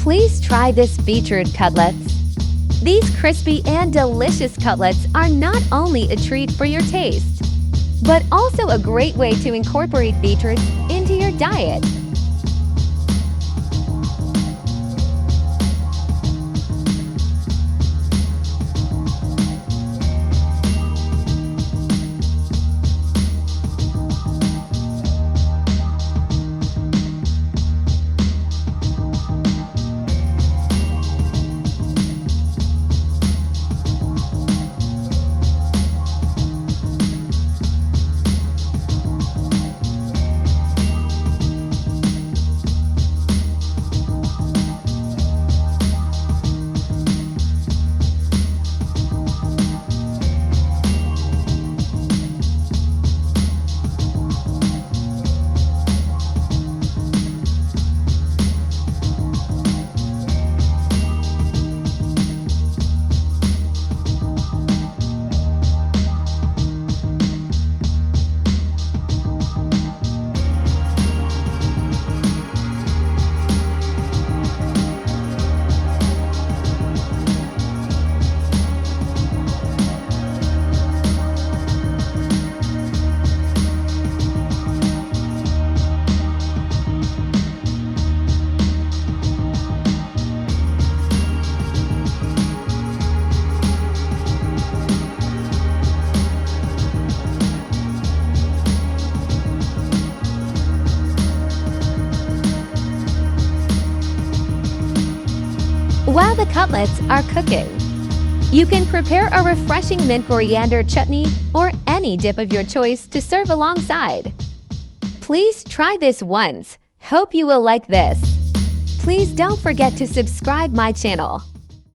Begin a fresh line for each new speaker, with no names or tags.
Please try this beetroot cutlets. These crispy and delicious cutlets are not only a treat for your taste, but also a great way to incorporate beetroots into your diet. While the cutlets are cooking, you can prepare a refreshing mint coriander chutney or any dip of your choice to serve alongside. Please try this once. Hope you will like this. Please don't forget to subscribe my channel.